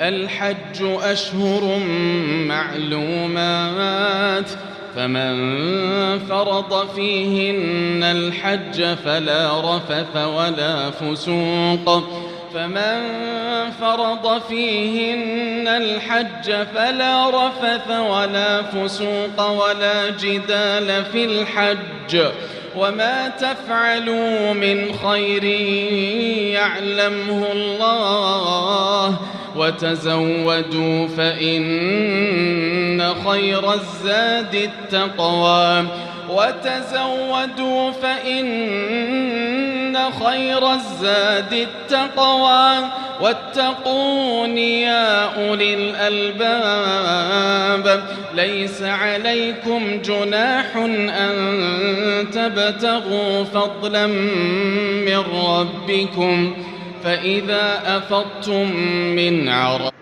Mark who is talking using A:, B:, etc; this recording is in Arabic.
A: الحج أشهر معلومات، فمن فرض فيهن الحج فلا رفث ولا فسوق ولا جدال في الحج، وما تفعلوا من خير يعلمه الله، وتزودوا فإن خير الزاد التقوى، واتقون يا أولي الألباب. ليس عليكم جناح أن تبتغوا فضلا من ربكم، فإذا أفضتم من عرفات